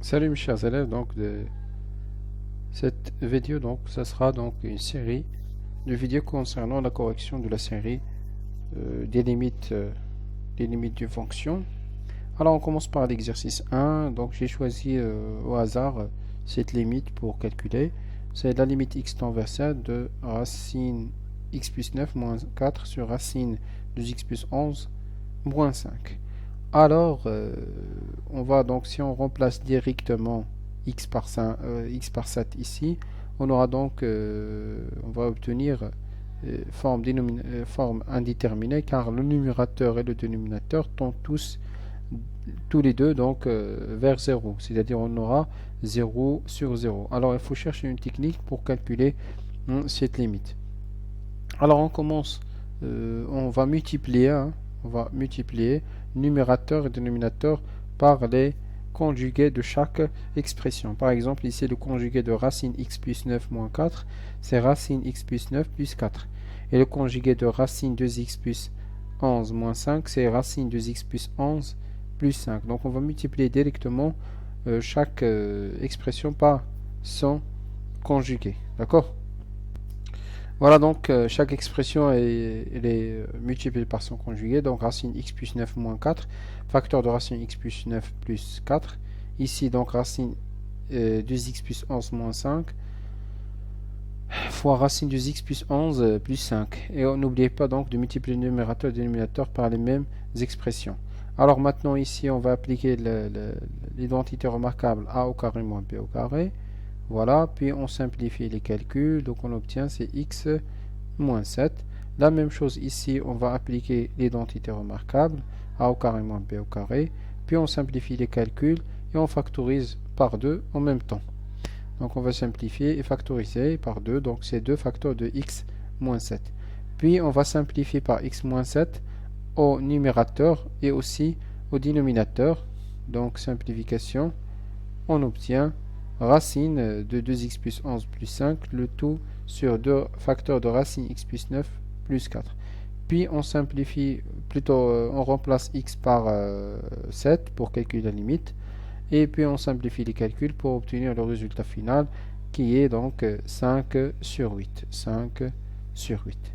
Salut mes chers élèves, donc de cette vidéo, donc ça sera donc une série de vidéos concernant la correction de la série des limites d'une fonction. Alors on commence par l'exercice 1, donc j'ai choisi au hasard cette limite pour calculer. C'est la limite x tend vers 7 de racine x plus 9 moins 4 sur racine de x plus 11 moins 5. Alors, on va donc, si on remplace directement x par 7 ici, on aura donc, on va obtenir forme indéterminée car le numérateur et le dénominateur tendent tous les deux donc vers 0, c'est-à-dire on aura 0 sur 0. Alors, il faut chercher une technique pour calculer cette limite. Alors, on commence, on va multiplier numérateur et dénominateur par les conjugués de chaque expression. Par exemple, ici, le conjugué de racine x plus 9 moins 4, c'est racine x plus 9 plus 4. Et le conjugué de racine 2x plus 11 moins 5, c'est racine 2x plus 11 plus 5. Donc, on va multiplier directement chaque expression par son conjugué. D'accord? Voilà, donc chaque expression est multipliée par son conjugué. Donc racine x plus 9 moins 4, facteur de racine x plus 9 plus 4. Ici, donc racine 2x plus 11 moins 5 fois racine 2x plus 11 plus 5. Et n'oubliez pas donc de multiplier le numérateur et le dénominateur par les mêmes expressions. Alors maintenant ici, on va appliquer l'identité remarquable a au carré moins b au carré. Voilà, puis on simplifie les calculs, donc on obtient c'est x moins 7. La même chose ici, on va appliquer l'identité remarquable, a au carré moins b au carré, puis on simplifie les calculs et on factorise par 2 en même temps. Donc on va simplifier et factoriser par 2, donc c'est 2 facteurs de x moins 7. Puis on va simplifier par x moins 7 au numérateur et aussi au dénominateur. Donc simplification, on obtient racine de 2x plus 11 plus 5, le tout sur 2 facteurs de racine x plus 9 plus 4. Puis on simplifie, plutôt on remplace x par 7 pour calculer la limite. Et puis on simplifie les calculs pour obtenir le résultat final qui est donc 5 sur 8. 5 sur 8.